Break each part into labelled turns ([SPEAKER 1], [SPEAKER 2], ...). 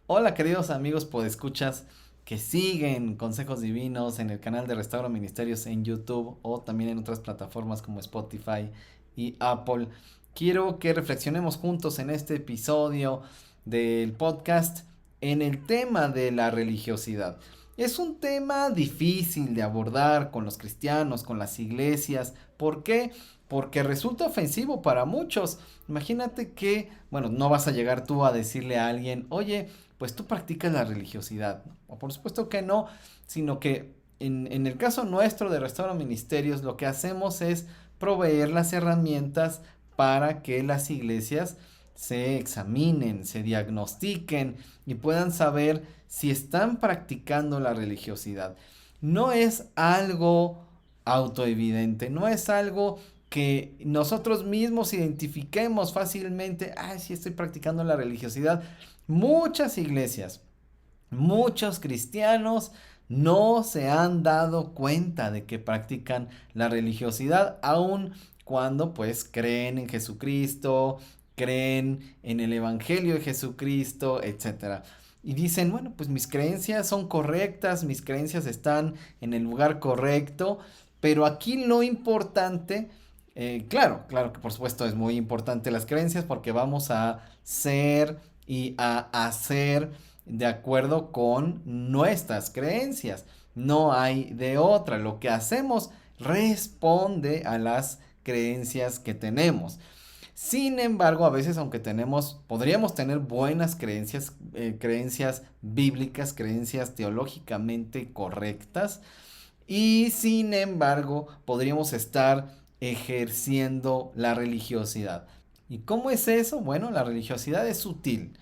[SPEAKER 1] Hola queridos amigos podescuchas que siguen Consejos Divinos en el canal de Restauro Ministerios en YouTube o también en otras plataformas como Spotify y Apple. Quiero que reflexionemos juntos en este episodio del podcast en el tema de la religiosidad. Es un tema difícil de abordar con los cristianos, con las iglesias. ¿Por qué? Porque resulta ofensivo para muchos. Imagínate que, bueno, no vas a llegar tú a decirle a alguien, oye, pues tú practicas la religiosidad, ¿no? O por supuesto que no, sino que en el caso nuestro de Restauro Ministerios, lo que hacemos es proveer las herramientas para que las iglesias se examinen, se diagnostiquen y puedan saber si están practicando la religiosidad. No es algo autoevidente, no es algo que nosotros mismos identifiquemos fácilmente, ay, sí estoy practicando la religiosidad. Muchas iglesias, muchos cristianos no se han dado cuenta de que practican la religiosidad, aun cuando pues creen en Jesucristo, creen en el Evangelio de Jesucristo, etcétera. Y dicen, bueno, pues mis creencias son correctas, mis creencias están en el lugar correcto, pero aquí lo importante, claro que por supuesto es muy importante las creencias porque vamos a ser y a hacer de acuerdo con nuestras creencias. No hay de otra. Lo que hacemos responde a las creencias que tenemos. Sin embargo, a veces aunque podríamos tener buenas creencias, creencias bíblicas, creencias teológicamente correctas, y sin embargo podríamos estar ejerciendo la religiosidad. ¿Y cómo es eso? Bueno, la religiosidad es sutil.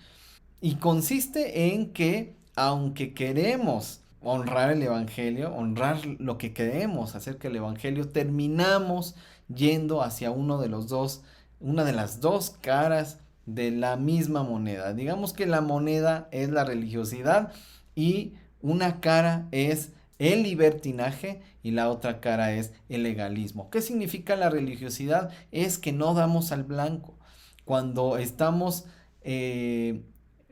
[SPEAKER 1] Y consiste en que, aunque queremos honrar el Evangelio, honrar lo que creemos acerca del Evangelio, terminamos yendo hacia una de las dos caras de la misma moneda. Digamos que la moneda es la religiosidad y una cara es el libertinaje y la otra cara es el legalismo. ¿Qué significa la religiosidad? Es que no damos al blanco. Cuando estamos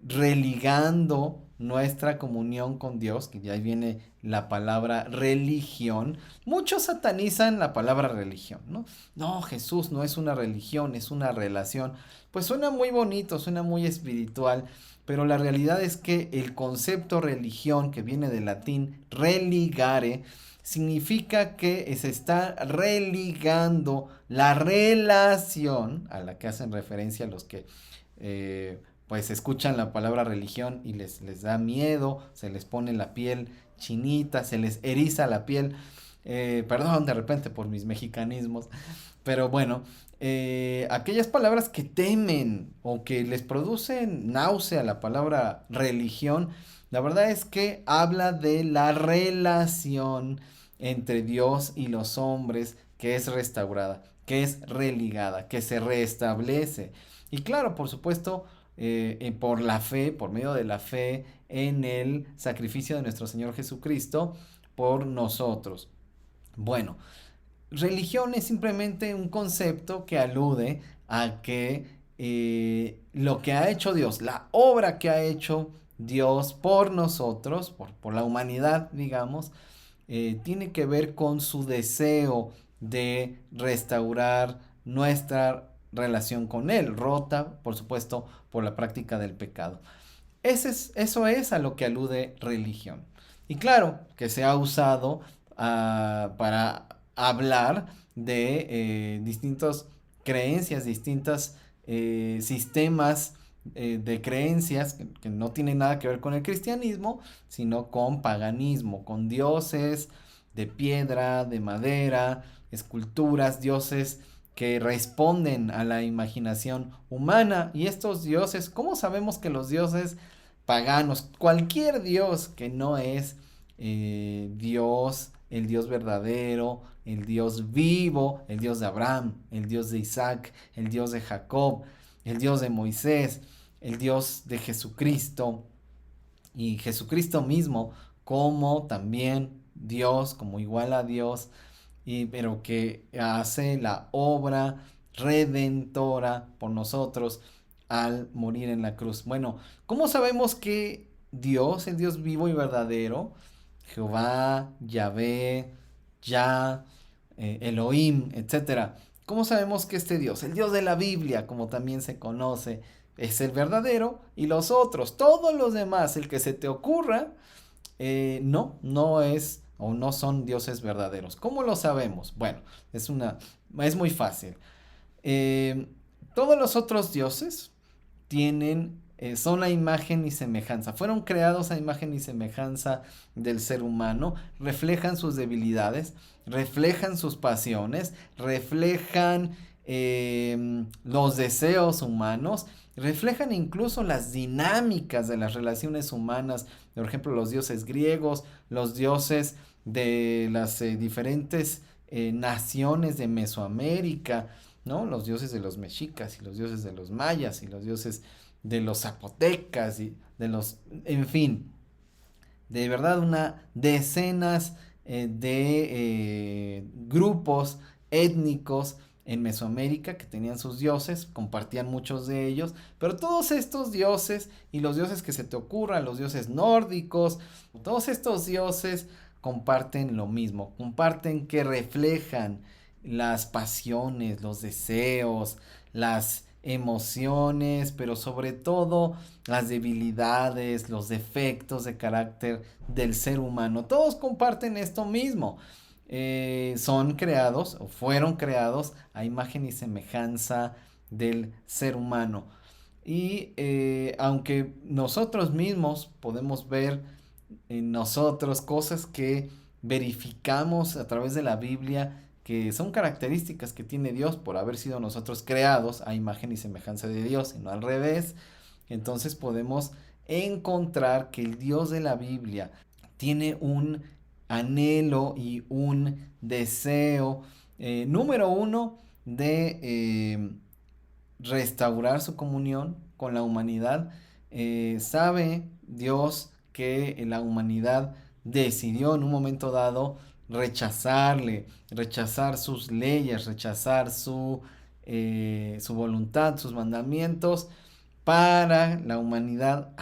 [SPEAKER 1] religando nuestra comunión con Dios, que ya ahí viene la palabra religión. Muchos satanizan la palabra religión, ¿no? No, Jesús no es una religión, es una relación. Pues suena muy bonito, suena muy espiritual, pero la realidad es que el concepto religión, que viene del latín religare, significa que se está religando la relación a la que hacen referencia los que pues escuchan la palabra religión y les da miedo, se les pone la piel chinita, se les eriza la piel. Perdón de repente por mis mexicanismos, pero bueno, aquellas palabras que temen o que les producen náusea la palabra religión, la verdad es que habla de la relación entre Dios y los hombres que es restaurada, que es religada, que se restablece. Y claro, por supuesto, por la fe, por medio de la fe en el sacrificio de nuestro Señor Jesucristo por nosotros. Bueno, religión es simplemente un concepto que alude a que lo que ha hecho Dios, la obra que ha hecho Dios por nosotros, por la humanidad, digamos, tiene que ver con su deseo de restaurar nuestra relación con Él, rota, por supuesto, por la práctica del pecado. Eso es a lo que alude religión. Y claro, que se ha usado para hablar de distintas creencias, distintos sistemas de creencias que no tienen nada que ver con el cristianismo, sino con paganismo, con dioses de piedra, de madera, esculturas, dioses que responden a la imaginación humana. Y estos dioses, ¿cómo sabemos que los dioses paganos, cualquier dios que no es Dios, el Dios verdadero, el Dios vivo, el Dios de Abraham, el Dios de Isaac, el Dios de Jacob, el Dios de Moisés, el Dios de Jesucristo y Jesucristo mismo como también Dios, como igual a Dios, pero que hace la obra redentora por nosotros al morir en la cruz. Bueno, ¿cómo sabemos que Dios, el Dios vivo y verdadero, Jehová, Yahvé, Yah, Elohim, etcétera? ¿Cómo sabemos que este Dios, el Dios de la Biblia, como también se conoce, es el verdadero y los otros, todos los demás, el que se te ocurra, no es o no son dioses verdaderos? ¿Cómo lo sabemos? Bueno, es muy fácil. Eh, Todos los otros dioses son a imagen y semejanza. Fueron creados a imagen y semejanza del ser humano. Reflejan sus debilidades, reflejan sus pasiones, reflejan los deseos humanos, reflejan incluso las dinámicas de las relaciones humanas. Por ejemplo, los dioses griegos, los dioses de las diferentes naciones de Mesoamérica, ¿no? Los dioses de los mexicas y los dioses de los mayas y los dioses de los zapotecas y en fin, de verdad decenas de grupos étnicos en Mesoamérica que tenían sus dioses, compartían muchos de ellos, pero todos estos dioses y los dioses que se te ocurran, los dioses nórdicos, todos estos dioses comparten lo mismo, comparten que reflejan las pasiones, los deseos, las emociones, pero sobre todo las debilidades, los defectos de carácter del ser humano. Todos comparten esto mismo. Son creados o fueron creados a imagen y semejanza del ser humano. Y aunque nosotros mismos podemos ver en nosotros cosas que verificamos a través de la Biblia, que son características que tiene Dios por haber sido nosotros creados a imagen y semejanza de Dios, y no al revés, entonces podemos encontrar que el Dios de la Biblia tiene un anhelo y un deseo, número uno, de restaurar su comunión con la humanidad. Sabe Dios que la humanidad decidió en un momento dado rechazar sus leyes, rechazar su voluntad, sus mandamientos, para la humanidad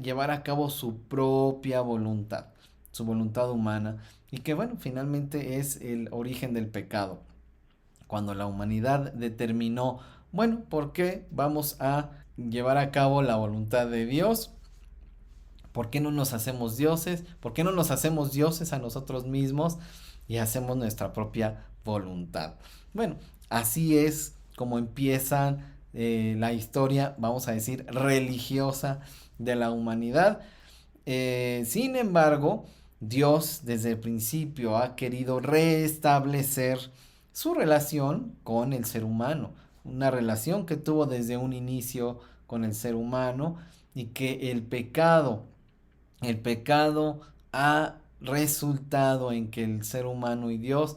[SPEAKER 1] llevar a cabo su propia voluntad, su voluntad humana, y que bueno, finalmente es el origen del pecado. Cuando la humanidad determinó, bueno, ¿por qué vamos a llevar a cabo la voluntad de Dios? ¿Por qué no nos hacemos dioses? ¿Por qué no nos hacemos dioses a nosotros mismos y hacemos nuestra propia voluntad? Bueno, así es como empieza la historia, vamos a decir, religiosa de la humanidad. Sin embargo, Dios desde el principio ha querido restablecer su relación con el ser humano, una relación que tuvo desde un inicio con el ser humano, y que el pecado ha resultado en que el ser humano y Dios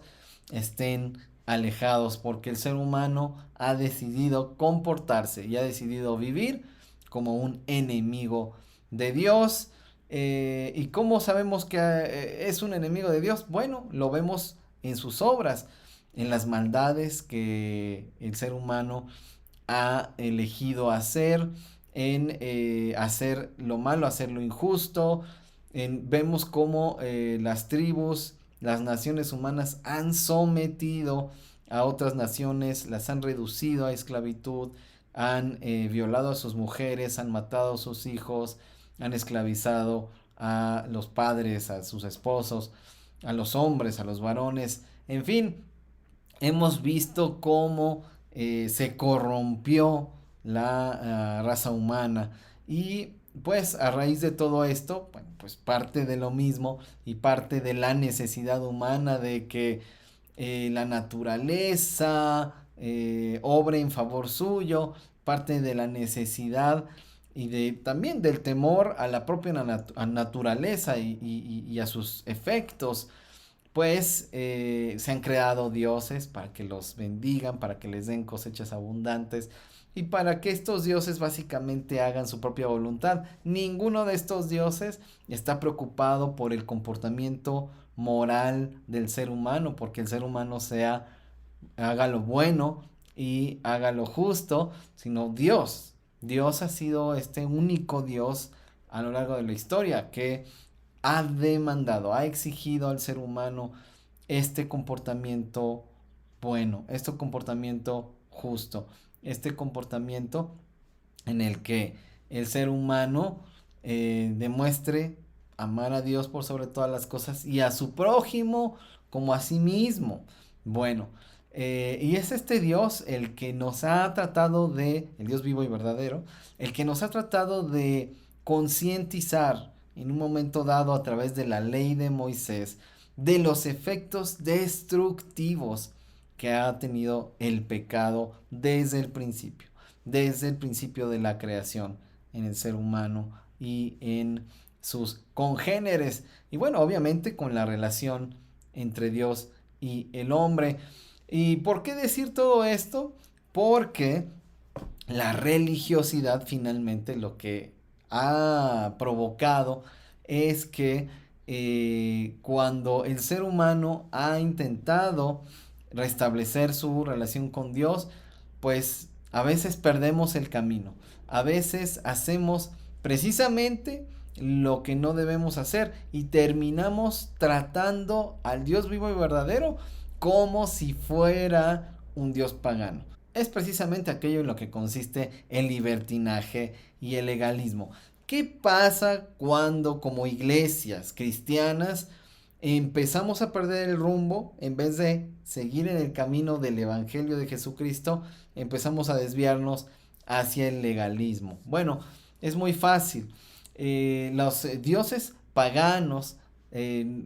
[SPEAKER 1] estén alejados, porque el ser humano ha decidido comportarse y ha decidido vivir como un enemigo de Dios. ¿Y cómo sabemos que es un enemigo de Dios? Bueno, lo vemos en sus obras, en las maldades que el ser humano ha elegido hacer, en hacer lo malo, hacer lo injusto. Vemos cómo las tribus, las naciones humanas han sometido a otras naciones, las han reducido a esclavitud, han violado a sus mujeres, han matado a sus hijos, han esclavizado a los padres, a sus esposos, a los hombres, a los varones. En fin, hemos visto cómo se corrompió la raza humana, y pues a raíz de todo esto, bueno, pues parte de lo mismo y parte de la necesidad humana de que la naturaleza obre en favor suyo, parte de la necesidad y también del temor a la propia naturaleza y a sus efectos, pues se han creado dioses para que los bendigan, para que les den cosechas abundantes y para que estos dioses básicamente hagan su propia voluntad. Ninguno de estos dioses está preocupado por el comportamiento moral del ser humano, porque el ser humano haga lo bueno y haga lo justo, sino Dios. Dios ha sido este único Dios a lo largo de la historia que ha demandado, ha exigido al ser humano este comportamiento bueno, este comportamiento justo, este comportamiento en el que el ser humano demuestre amar a Dios por sobre todas las cosas y a su prójimo como a sí mismo. Bueno, y es este Dios el que nos ha tratado de, el Dios vivo y verdadero, el que nos ha tratado de concientizar en un momento dado a través de la ley de Moisés de los efectos destructivos que ha tenido el pecado desde el principio de la creación en el ser humano y en sus congéneres. Y bueno, obviamente con la relación entre Dios y el hombre. ¿Y por qué decir todo esto? Porque la religiosidad finalmente lo que ha provocado es que cuando el ser humano ha intentado restablecer su relación con Dios, pues a veces perdemos el camino, a veces hacemos precisamente lo que no debemos hacer y terminamos tratando al Dios vivo y verdadero como si fuera un Dios pagano. Es precisamente aquello en lo que consiste el libertinaje y el legalismo. ¿Qué pasa cuando como iglesias cristianas empezamos a perder el rumbo? En vez de seguir en el camino del Evangelio de Jesucristo, empezamos a desviarnos hacia el legalismo. Bueno, es muy fácil. Los dioses paganos,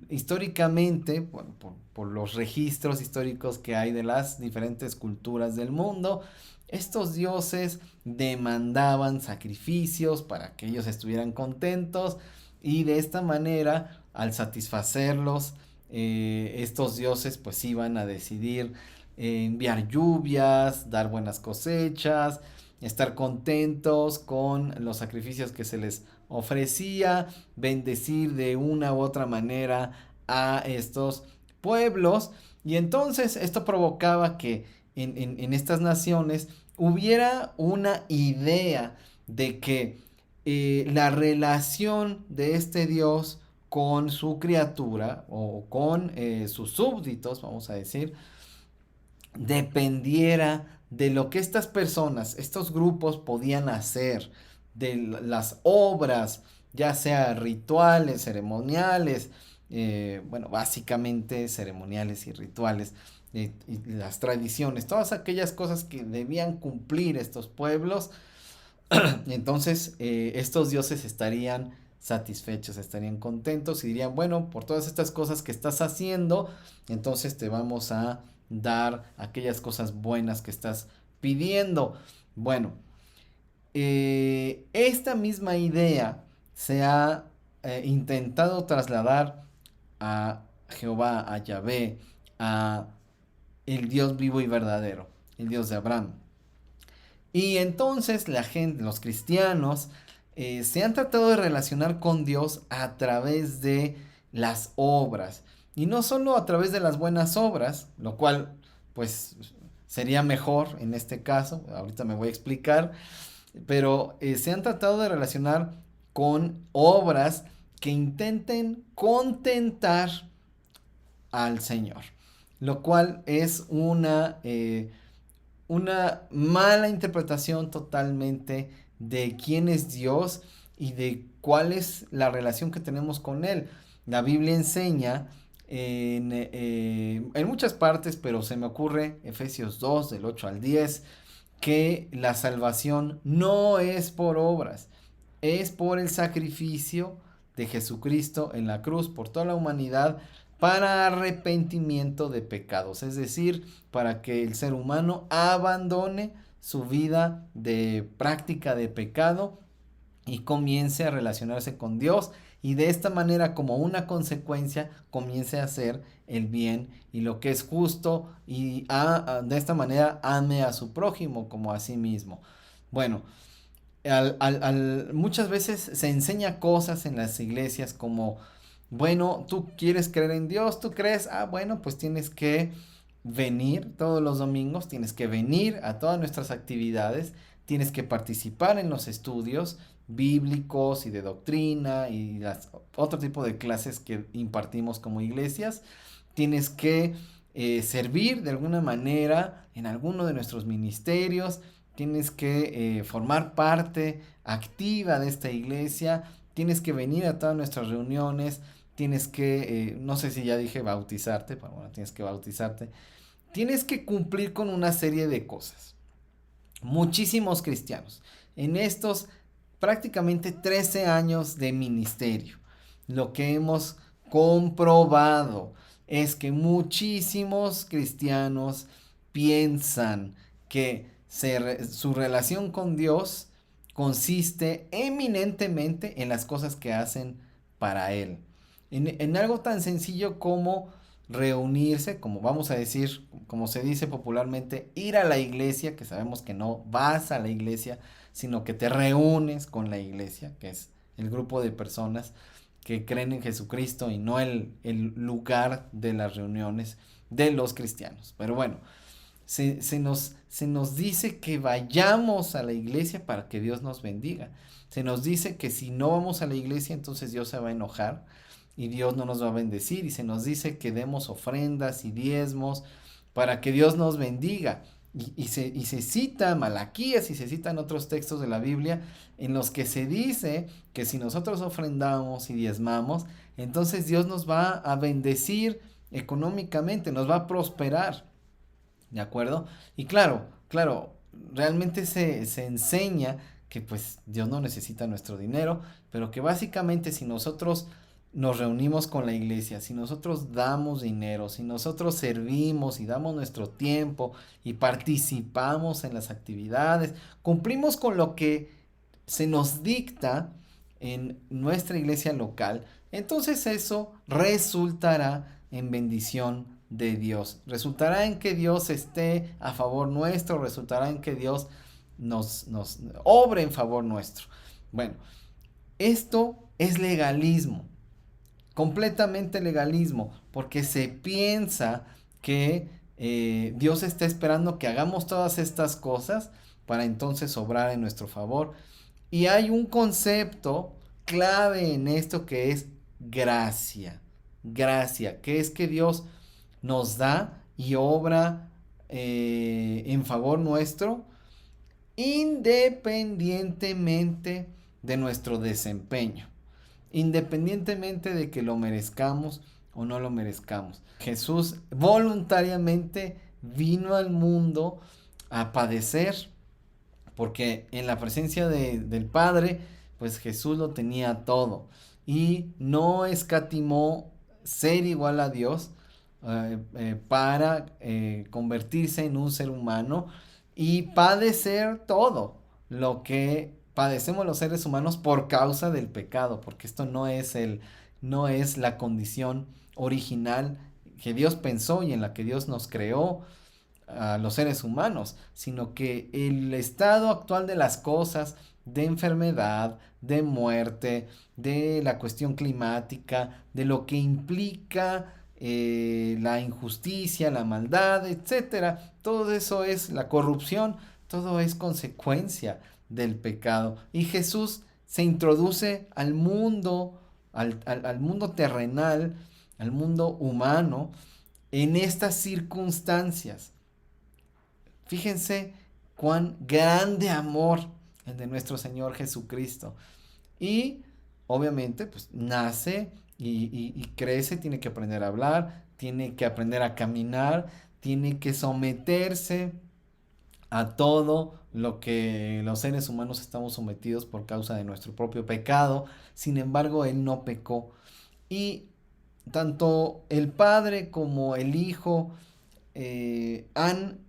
[SPEAKER 1] históricamente, bueno, por los registros históricos que hay de las diferentes culturas del mundo, estos dioses demandaban sacrificios para que ellos estuvieran contentos y de esta manera, al satisfacerlos, estos dioses pues iban a decidir enviar lluvias, dar buenas cosechas, estar contentos con los sacrificios que se les ofrecía, bendecir de una u otra manera a estos pueblos. Y entonces esto provocaba que en estas naciones hubiera una idea de que la relación de este Dios con su criatura o con sus súbditos, vamos a decir, dependiera de lo que estas personas, estos grupos podían hacer, de las obras, ya sea rituales, ceremoniales, bueno, básicamente ceremoniales y rituales, y las tradiciones, todas aquellas cosas que debían cumplir estos pueblos. Entonces estos dioses estarían satisfechos, estarían contentos y dirían, bueno, por todas estas cosas que estás haciendo, entonces te vamos a dar aquellas cosas buenas que estás pidiendo. Bueno, esta misma idea se ha intentado trasladar a Jehová, a Yahvé, a el Dios vivo y verdadero, el Dios de Abraham. Y entonces la gente, los cristianos, se han tratado de relacionar con Dios a través de las obras. Y no solo a través de las buenas obras, lo cual pues sería mejor en este caso, ahorita me voy a explicar, pero se han tratado de relacionar con obras que intenten contentar al Señor, lo cual es una mala interpretación totalmente de quién es Dios y de cuál es la relación que tenemos con Él. La Biblia enseña en muchas partes, pero se me ocurre Efesios 2, del 8 al 10, que la salvación no es por obras, es por el sacrificio de Jesucristo en la cruz por toda la humanidad para arrepentimiento de pecados, es decir, para que el ser humano abandone su vida de práctica de pecado y comience a relacionarse con Dios y de esta manera como una consecuencia comience a hacer el bien y lo que es justo y de esta manera ame a su prójimo como a sí mismo. Bueno, muchas veces se enseña cosas en las iglesias como, bueno, tú quieres creer en Dios, tú crees, bueno, pues tienes que venir todos los domingos, tienes que venir a todas nuestras actividades, tienes que participar en los estudios bíblicos y de doctrina y otro tipo de clases que impartimos como iglesias. Tienes que servir de alguna manera en alguno de nuestros ministerios. Tienes que formar parte activa de esta iglesia. Tienes que venir a todas nuestras reuniones. Tienes que, no sé si ya dije bautizarte, pero bueno, tienes que bautizarte. Tienes que cumplir con una serie de cosas. Muchísimos cristianos en estos prácticamente 13 años de ministerio, lo que hemos comprobado es que muchísimos cristianos piensan que su relación con Dios consiste eminentemente en las cosas que hacen para Él. En algo tan sencillo como reunirse, como vamos a decir, como se dice popularmente, ir a la iglesia, que sabemos que no vas a la iglesia, sino que te reúnes con la iglesia, que es el grupo de personas que creen en Jesucristo y no el lugar de las reuniones de los cristianos. Pero bueno, se nos dice que vayamos a la iglesia para que Dios nos bendiga. Se nos dice que si no vamos a la iglesia, entonces Dios se va a enojar y Dios no nos va a bendecir. Y se nos dice que demos ofrendas y diezmos para que Dios nos bendiga. Y se cita Malaquías y se citan otros textos de la Biblia en los que se dice que si nosotros ofrendamos y diezmamos, entonces Dios nos va a bendecir económicamente, nos va a prosperar. ¿De acuerdo? Y claro, realmente se enseña que pues Dios no necesita nuestro dinero, pero que básicamente si nosotros nos reunimos con la iglesia, si nosotros damos dinero, si nosotros servimos y damos nuestro tiempo y participamos en las actividades, cumplimos con lo que se nos dicta en nuestra iglesia local, entonces eso resultará en bendición de Dios. Resultará en que Dios esté a favor nuestro, resultará en que Dios nos obre en favor nuestro. Bueno, esto es legalismo, completamente legalismo, porque se piensa que Dios está esperando que hagamos todas estas cosas para entonces obrar en nuestro favor. Y hay un concepto clave en esto que es gracia. Gracia, que es que Dios nos da y obra en favor nuestro independientemente de nuestro desempeño, independientemente de que lo merezcamos o no lo merezcamos. Jesús voluntariamente vino al mundo a padecer porque en la presencia del Padre pues Jesús lo tenía todo y no escatimó ser igual a Dios para convertirse en un ser humano y padecer todo lo que padecemos los seres humanos por causa del pecado, porque esto no es la condición original que Dios pensó y en la que Dios nos creó a los seres humanos, sino que el estado actual de las cosas, de enfermedad, de muerte, de la cuestión climática, de lo que implica la injusticia, la maldad, etcétera. Todo eso es la corrupción, todo es consecuencia del pecado. Y Jesús se introduce al mundo, al mundo terrenal, al mundo humano, en estas circunstancias. Fíjense cuán grande amor el de nuestro Señor Jesucristo. Y obviamente pues nace y crece, tiene que aprender a hablar, tiene que aprender a caminar, tiene que someterse a todo lo que los seres humanos estamos sometidos por causa de nuestro propio pecado. Sin embargo, Él no pecó. Y tanto el Padre como el Hijo han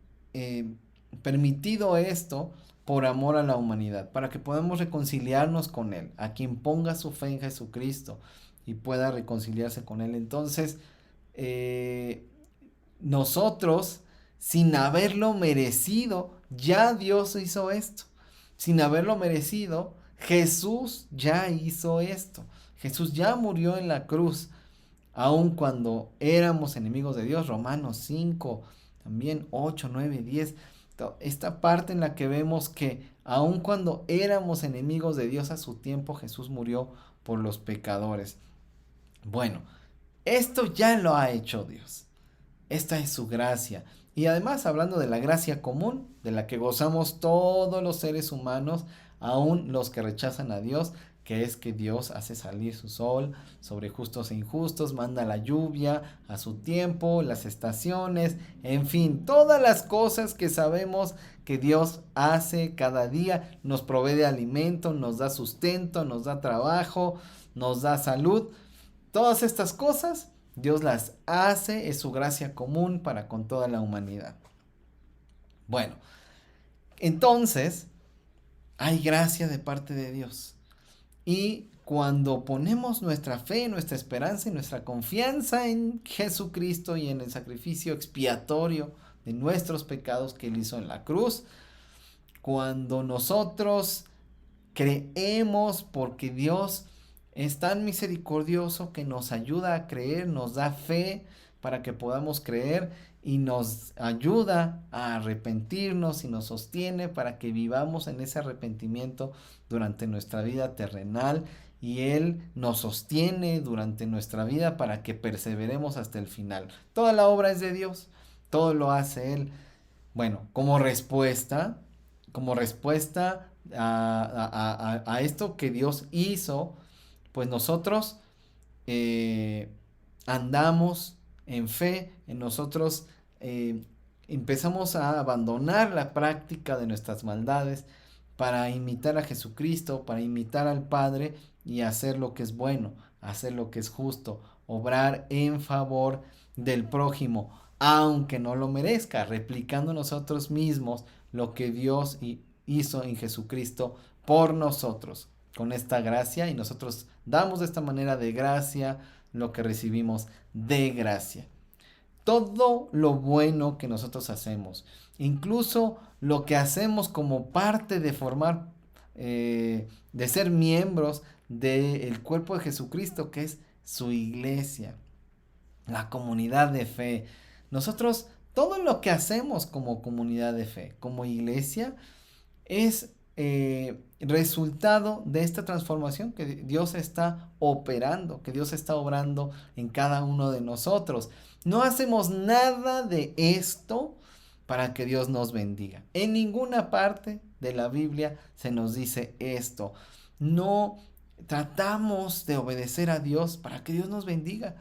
[SPEAKER 1] permitido esto por amor a la humanidad, para que podamos reconciliarnos con Él, a quien ponga su fe en Jesucristo y pueda reconciliarse con Él. Entonces, nosotros, sin haberlo merecido, ya Dios hizo esto. Sin haberlo merecido, Jesús ya hizo esto. Jesús ya murió en la cruz, aun cuando éramos enemigos de Dios. Romanos 5 también 8, 9, 10. Esta parte en la que vemos que aun cuando éramos enemigos de Dios a su tiempo, Jesús murió por los pecadores. Bueno, esto ya lo ha hecho Dios. Esta es su gracia. Y además, hablando de la gracia común, de la que gozamos todos los seres humanos, aun los que rechazan a Dios, que es que Dios hace salir su sol sobre justos e injustos, manda la lluvia a su tiempo, las estaciones, en fin, todas las cosas que sabemos que Dios hace cada día, nos provee de alimento, nos da sustento, nos da trabajo, nos da salud. Todas estas cosas Dios las hace, es su gracia común para con toda la humanidad. Bueno, entonces hay gracia de parte de Dios. Y cuando ponemos nuestra fe, nuestra esperanza y nuestra confianza en Jesucristo y en el sacrificio expiatorio de nuestros pecados que Él hizo en la cruz, cuando nosotros creemos porque Dios es tan misericordioso que nos ayuda a creer, nos da fe para que podamos creer y nos ayuda a arrepentirnos y nos sostiene para que vivamos en ese arrepentimiento durante nuestra vida terrenal, y Él nos sostiene durante nuestra vida para que perseveremos hasta el final. Toda la obra es de Dios, todo lo hace Él. Bueno, como respuesta a esto que Dios hizo, pues nosotros andamos en fe, en nosotros empezamos a abandonar la práctica de nuestras maldades para imitar a Jesucristo, para imitar al Padre y hacer lo que es bueno, hacer lo que es justo, obrar en favor del prójimo, aunque no lo merezca, replicando nosotros mismos lo que Dios hizo en Jesucristo por nosotros, con esta gracia, y nosotros damos de esta manera de gracia lo que recibimos de gracia. Todo lo bueno que nosotros hacemos, incluso lo que hacemos como parte de formar, de ser miembros del cuerpo de Jesucristo, que es su iglesia, la comunidad de fe. Nosotros, todo lo que hacemos como comunidad de fe, como iglesia, es resultado de esta transformación que Dios está operando, que Dios está obrando en cada uno de nosotros. No hacemos nada de esto para que Dios nos bendiga. En ninguna parte de la Biblia se nos dice esto. No tratamos de obedecer a Dios para que Dios nos bendiga,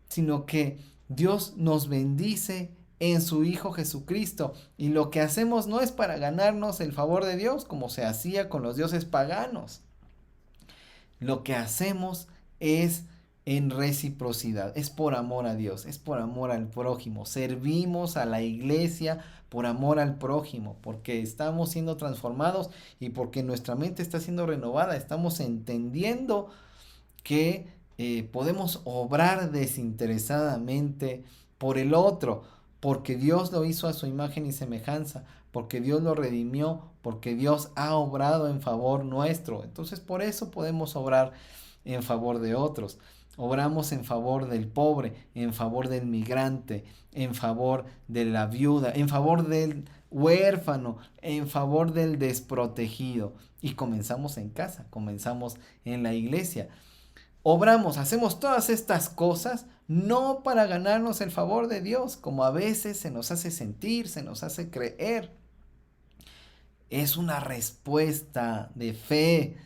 [SPEAKER 1] sino que Dios nos bendice en su Hijo Jesucristo, y lo que hacemos no es para ganarnos el favor de Dios como se hacía con los dioses paganos. Lo que hacemos es en reciprocidad, es por amor a Dios, es por amor al prójimo. Servimos a la iglesia por amor al prójimo, porque estamos siendo transformados y porque nuestra mente está siendo renovada. Estamos entendiendo que podemos obrar desinteresadamente por el otro, porque Dios lo hizo a su imagen y semejanza, porque Dios lo redimió, porque Dios ha obrado en favor nuestro. Entonces por eso podemos obrar en favor de otros. Obramos en favor del pobre, en favor del migrante, en favor de la viuda, en favor del huérfano, en favor del desprotegido. Y comenzamos en casa, comenzamos en la iglesia. Obramos, hacemos todas estas cosas no para ganarnos el favor de Dios, como a veces se nos hace sentir, se nos hace creer. Es una respuesta de fe,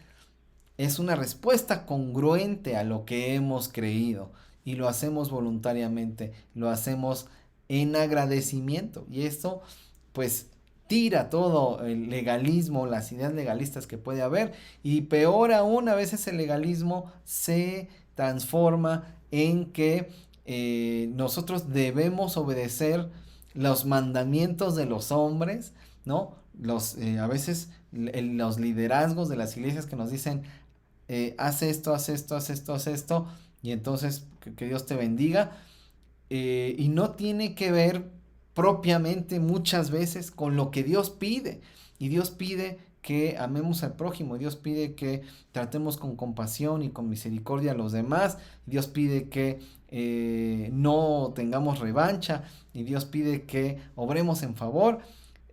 [SPEAKER 1] es una respuesta congruente a lo que hemos creído, y lo hacemos voluntariamente, lo hacemos en agradecimiento, y esto pues tira todo el legalismo, las ideas legalistas que puede haber, y peor aún, a veces el legalismo se transforma en que nosotros debemos obedecer los mandamientos de los hombres, ¿no? A veces los liderazgos de las iglesias que nos dicen, haz esto, haz esto, haz esto, haz esto, y entonces que Dios te bendiga, y no tiene que ver propiamente muchas veces con lo que Dios pide. Y Dios pide que amemos al prójimo, Dios pide que tratemos con compasión y con misericordia a los demás, Dios pide que no tengamos revancha y Dios pide que obremos en favor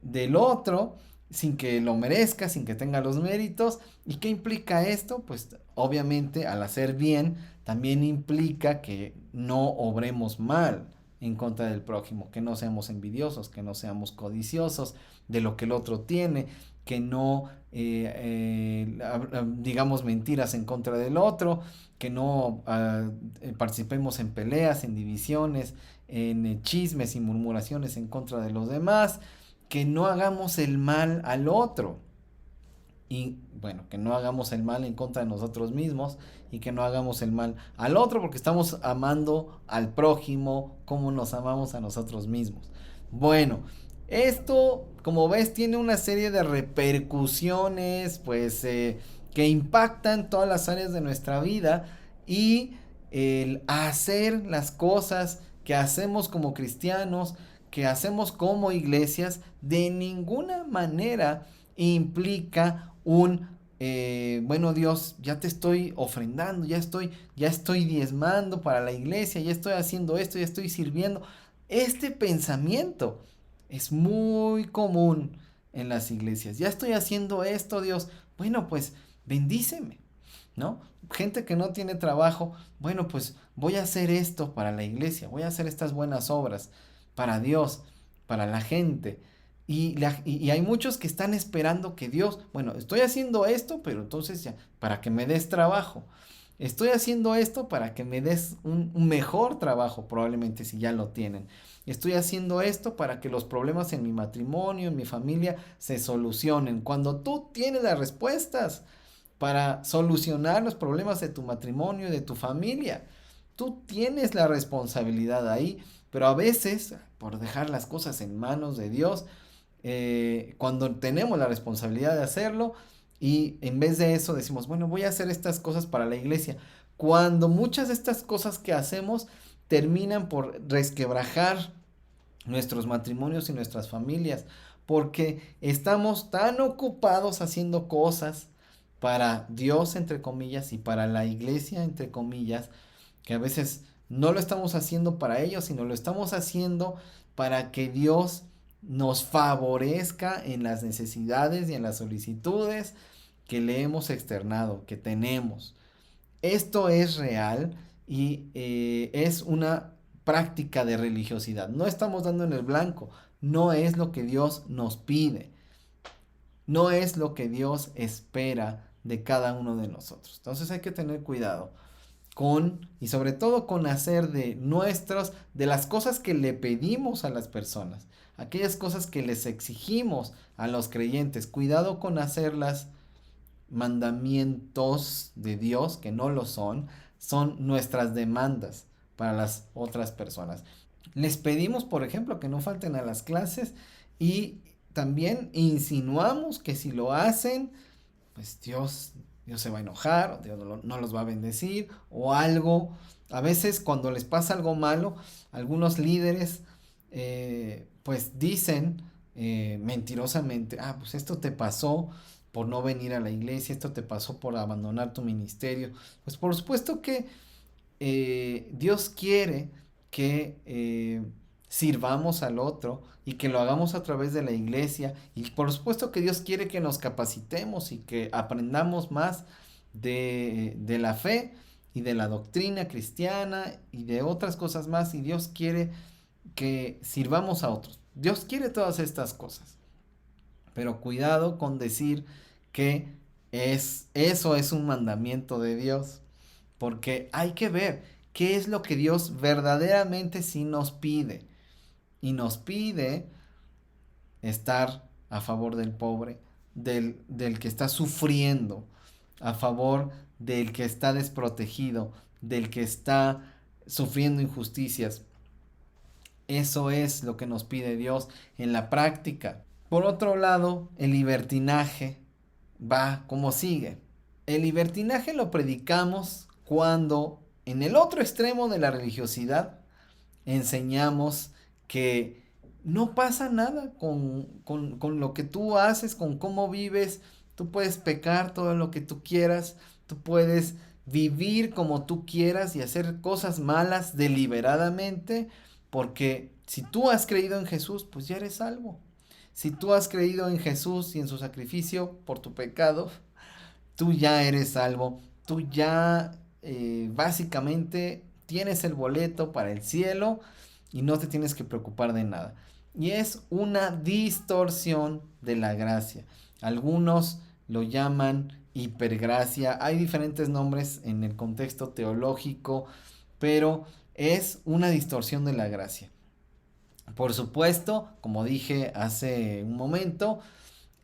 [SPEAKER 1] del otro sin que lo merezca, sin que tenga los méritos. ¿Y qué implica esto? Pues obviamente al hacer bien también implica que no obremos mal en contra del prójimo, que no seamos envidiosos, que no seamos codiciosos de lo que el otro tiene, que no digamos mentiras en contra del otro, que no participemos en peleas, en divisiones, en chismes y murmuraciones en contra de los demás, que no hagamos el mal al otro. Y bueno, que no hagamos el mal en contra de nosotros mismos y que no hagamos el mal al otro porque estamos amando al prójimo como nos amamos a nosotros mismos. Bueno, esto, como ves, tiene una serie de repercusiones, pues, que impactan todas las áreas de nuestra vida y el hacer las cosas que hacemos como cristianos, que hacemos como iglesias, de ninguna manera implica bueno Dios, ya te estoy ofrendando, ya estoy diezmando para la iglesia, ya estoy haciendo esto, ya estoy sirviendo. Este pensamiento es muy común en las iglesias. Ya estoy haciendo esto, Dios. Bueno, pues bendíceme, ¿no? Gente que no tiene trabajo, bueno, pues voy a hacer esto para la iglesia, voy a hacer estas buenas obras para Dios, para la gente. Y hay muchos que están esperando que Dios, bueno, estoy haciendo esto, pero entonces ya, para que me des trabajo. Estoy haciendo esto para que me des un mejor trabajo, probablemente si ya lo tienen. Estoy haciendo esto para que los problemas en mi matrimonio, en mi familia, se solucionen. Cuando tú tienes las respuestas para solucionar los problemas de tu matrimonio y de tu familia, tú tienes la responsabilidad ahí, pero a veces, por dejar las cosas en manos de Dios, cuando tenemos la responsabilidad de hacerlo y en vez de eso decimos, bueno, voy a hacer estas cosas para la iglesia, cuando muchas de estas cosas que hacemos terminan por resquebrajar nuestros matrimonios y nuestras familias, porque estamos tan ocupados haciendo cosas para Dios, entre comillas, y para la iglesia, entre comillas, que a veces no lo estamos haciendo para ellos, sino lo estamos haciendo para que Dios nos favorezca en las necesidades y en las solicitudes que le hemos externado, que tenemos. Esto es real y es una práctica de religiosidad. No estamos dando en el blanco, no es lo que Dios nos pide, no es lo que Dios espera de cada uno de nosotros. Entonces hay que tener cuidado con, y sobre todo con hacer de las cosas que le pedimos a las personas, aquellas cosas que les exigimos a los creyentes, cuidado con hacerlas mandamientos de Dios, que no lo son nuestras demandas para las otras personas. Les pedimos, por ejemplo, que no falten a las clases y también insinuamos que si lo hacen, pues Dios se va a enojar, o Dios no los va a bendecir, o algo. A veces cuando les pasa algo malo, algunos líderes pues dicen mentirosamente, pues esto te pasó por no venir a la iglesia, esto te pasó por abandonar tu ministerio. Pues por supuesto que Dios quiere que sirvamos al otro y que lo hagamos a través de la iglesia, y por supuesto que Dios quiere que nos capacitemos y que aprendamos más de la fe y de la doctrina cristiana y de otras cosas más, y Dios quiere que sirvamos a otros. Dios quiere todas estas cosas, pero cuidado con decir que eso es un mandamiento de Dios, porque hay que ver qué es lo que Dios verdaderamente sí nos pide. Y nos pide estar a favor del pobre, del que está sufriendo, a favor del que está desprotegido, del que está sufriendo injusticias. Eso es lo que nos pide Dios en la práctica. Por otro lado, el libertinaje va como sigue. El libertinaje lo predicamos cuando en el otro extremo de la religiosidad enseñamos que no pasa nada con lo que tú haces, con cómo vives. Tú puedes pecar todo lo que tú quieras, tú puedes vivir como tú quieras y hacer cosas malas deliberadamente, porque si tú has creído en Jesús, pues ya eres salvo. Si tú has creído en Jesús y en su sacrificio por tu pecado, tú ya eres salvo. Tú ya básicamente tienes el boleto para el cielo y no te tienes que preocupar de nada. Y es una distorsión de la gracia. Algunos lo llaman hipergracia. Hay diferentes nombres en el contexto teológico, pero es una distorsión de la gracia. Por supuesto, como dije hace un momento,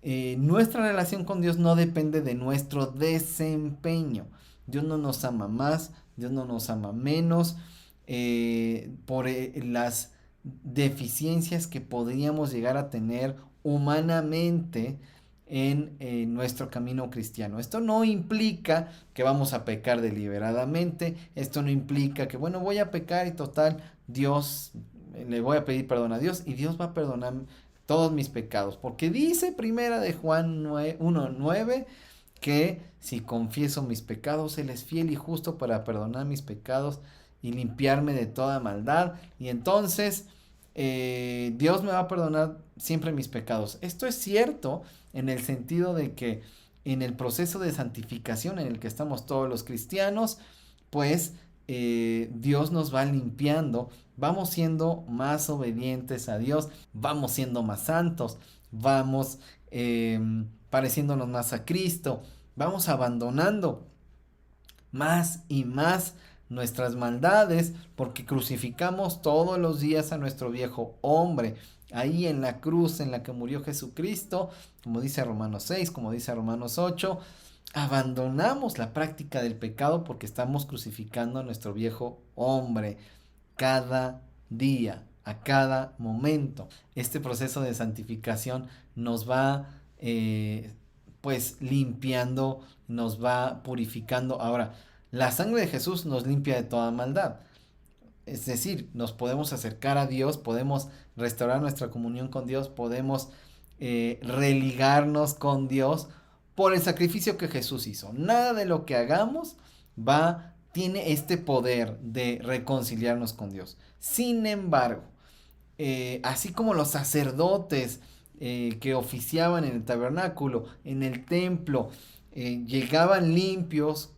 [SPEAKER 1] nuestra relación con Dios no depende de nuestro desempeño. Dios no nos ama más, Dios no nos ama menos, por las deficiencias que podríamos llegar a tener humanamente en nuestro camino cristiano. Esto no implica que vamos a pecar deliberadamente, esto no implica que, bueno, voy a pecar y total, Dios, le voy a pedir perdón a Dios y Dios va a perdonar todos mis pecados, porque dice primera de Juan 1:9 que si confieso mis pecados, Él es fiel y justo para perdonar mis pecados y limpiarme de toda maldad, y entonces Dios me va a perdonar siempre mis pecados. Esto es cierto en el sentido de que en el proceso de santificación en el que estamos todos los cristianos, pues Dios nos va limpiando, vamos siendo más obedientes a Dios, vamos siendo más santos, vamos pareciéndonos más a Cristo, vamos abandonando más y más nuestras maldades, porque crucificamos todos los días a nuestro viejo hombre. Ahí en la cruz en la que murió Jesucristo, como dice Romanos 6, como dice Romanos 8, abandonamos la práctica del pecado porque estamos crucificando a nuestro viejo hombre cada día, a cada momento. Este proceso de santificación nos va pues limpiando, nos va purificando. Ahora, la sangre de Jesús nos limpia de toda maldad. Es decir, nos podemos acercar a Dios, podemos restaurar nuestra comunión con Dios, podemos religarnos con Dios por el sacrificio que Jesús hizo. Nada de lo que hagamos tiene este poder de reconciliarnos con Dios. Sin embargo, así como los sacerdotes que oficiaban en el tabernáculo, en el templo, llegaban limpios,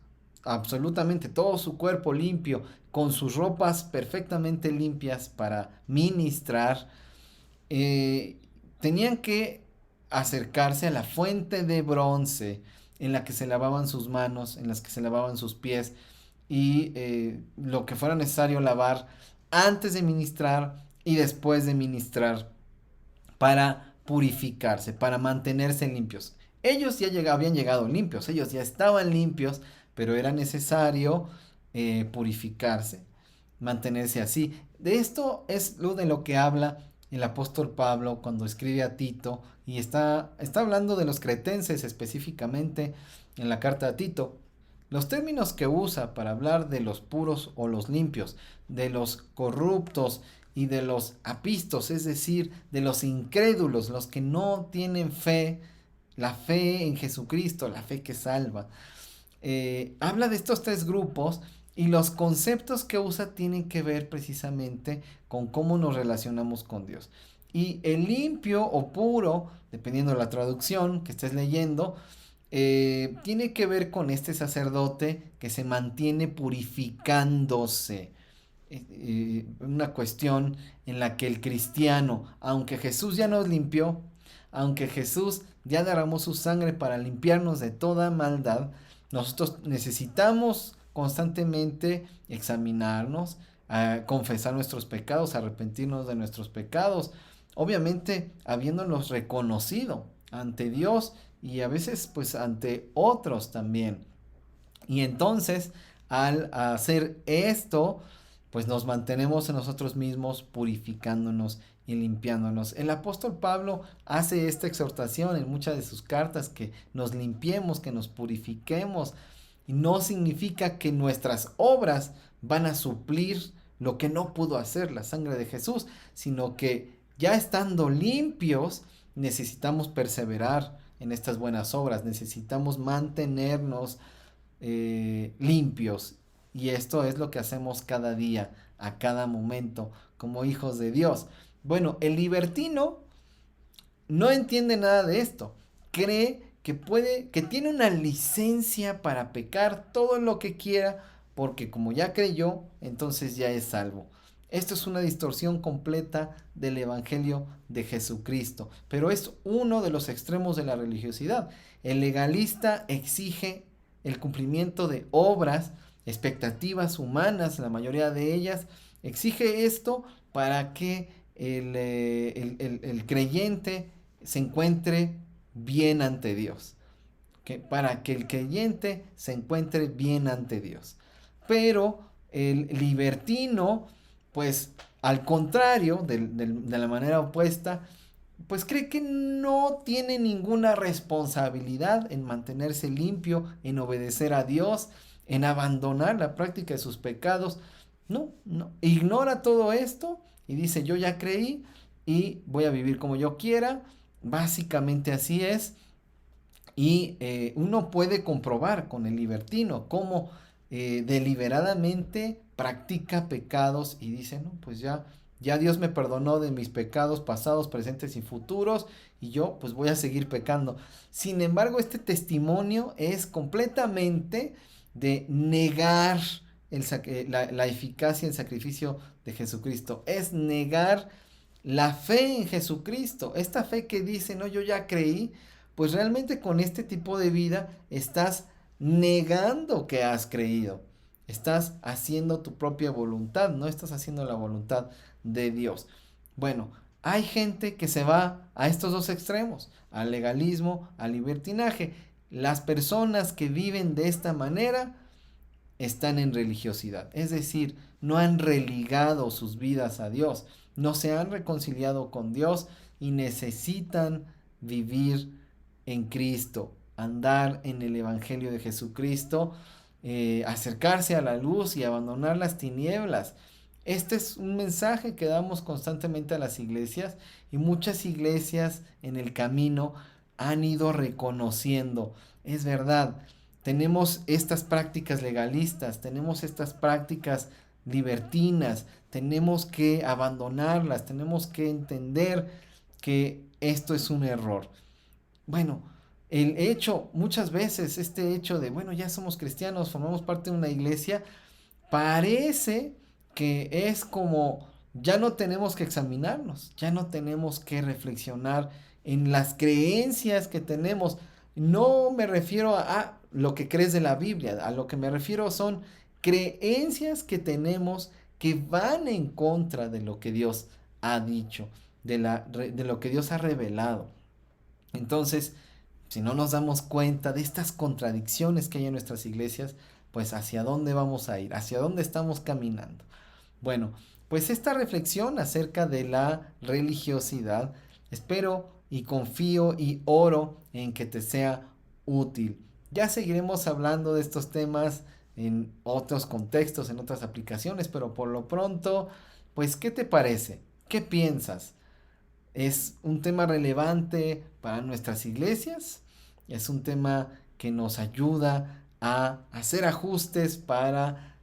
[SPEAKER 1] absolutamente todo su cuerpo limpio, con sus ropas perfectamente limpias para ministrar, tenían que acercarse a la fuente de bronce en la que se lavaban sus manos, en las que se lavaban sus pies y lo que fuera necesario lavar antes de ministrar y después de ministrar para purificarse, para mantenerse limpios. Ellos ya habían llegado limpios, ellos ya estaban limpios, pero era necesario purificarse, mantenerse así. De esto es de lo que habla el apóstol Pablo cuando escribe a Tito y está hablando de los cretenses específicamente en la carta a Tito. Los términos que usa para hablar de los puros o los limpios, de los corruptos y de los apistos, es decir, de los incrédulos, los que no tienen fe, la fe en Jesucristo, la fe que salva. Habla de estos tres grupos y los conceptos que usa tienen que ver precisamente con cómo nos relacionamos con Dios. Y el limpio o puro, dependiendo de la traducción que estés leyendo, tiene que ver con este sacerdote que se mantiene purificándose. Una cuestión en la que el cristiano, aunque Jesús ya nos limpió, aunque Jesús ya derramó su sangre para limpiarnos de toda maldad, nosotros necesitamos constantemente examinarnos, confesar nuestros pecados, arrepentirnos de nuestros pecados, obviamente habiéndolos reconocido ante Dios y a veces pues ante otros también. Y entonces al hacer esto, pues nos mantenemos en nosotros mismos purificándonos y limpiándonos. El apóstol Pablo hace esta exhortación en muchas de sus cartas, que nos limpiemos, que nos purifiquemos. Y no significa que nuestras obras van a suplir lo que no pudo hacer la sangre de Jesús, sino que ya estando limpios necesitamos perseverar en estas buenas obras, necesitamos mantenernos limpios. Y esto es lo que hacemos cada día, a cada momento, como hijos de Dios. Bueno, el libertino no entiende nada de esto. Cree que puede, que tiene una licencia para pecar todo lo que quiera, porque como ya creyó, entonces ya es salvo. Esto es una distorsión completa del Evangelio de Jesucristo, pero es uno de los extremos de la religiosidad. El legalista exige el cumplimiento de obras, expectativas humanas, la mayoría de ellas, exige esto para que el creyente se encuentre bien ante Dios. Para que el creyente se encuentre bien ante Dios. Pero el libertino, pues al contrario, de la manera opuesta, pues cree que no tiene ninguna responsabilidad en mantenerse limpio, en obedecer a Dios, en abandonar la práctica de sus pecados. No, no, ignora todo esto y dice, yo ya creí y voy a vivir como yo quiera. Básicamente así es. Y uno puede comprobar con el libertino cómo deliberadamente practica pecados y dice, no, pues ya Dios me perdonó de mis pecados pasados, presentes y futuros, y yo pues voy a seguir pecando. Sin embargo, este testimonio es completamente de negar la eficacia y el sacrificio de Jesucristo. Es negar la fe en Jesucristo. Esta fe que dice, no, yo ya creí, pues realmente con este tipo de vida estás negando que has creído. Estás haciendo tu propia voluntad, no estás haciendo la voluntad de Dios. Bueno, hay gente que se va a estos dos extremos, al legalismo, al libertinaje. Las personas que viven de esta manera están en religiosidad, es decir, no han religado sus vidas a Dios, no se han reconciliado con Dios y necesitan vivir en Cristo, andar en el Evangelio de Jesucristo, acercarse a la luz y abandonar las tinieblas. Este es un mensaje que damos constantemente a las iglesias y muchas iglesias en el camino han ido reconociendo, es verdad, tenemos estas prácticas legalistas, tenemos estas prácticas libertinas, tenemos que abandonarlas, tenemos que entender que esto es un error. Bueno, el hecho, muchas veces este hecho de, bueno, ya somos cristianos, formamos parte de una iglesia, parece que es como, ya no tenemos que examinarnos, ya no tenemos que reflexionar en las creencias que tenemos. No me refiero a lo que crees de la Biblia, a lo que me refiero son creencias que tenemos que van en contra de lo que Dios ha dicho, de lo que Dios ha revelado. Entonces, si no nos damos cuenta de estas contradicciones que hay en nuestras iglesias, pues hacia dónde vamos a ir, hacia dónde estamos caminando. Bueno, pues esta reflexión acerca de la religiosidad, espero y confío y oro en que te sea útil. Ya seguiremos hablando de estos temas en otros contextos, en otras aplicaciones, pero por lo pronto, pues, ¿qué te parece? ¿Qué piensas? ¿Es un tema relevante para nuestras iglesias? ¿Es un tema que nos ayuda a hacer ajustes para,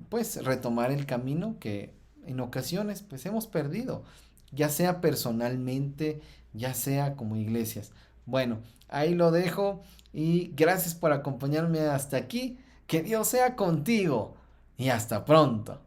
[SPEAKER 1] pues, retomar el camino que en ocasiones, pues, hemos perdido, ya sea personalmente, ya sea como iglesias? Bueno, ahí lo dejo y gracias por acompañarme hasta aquí. Que Dios sea contigo y hasta pronto.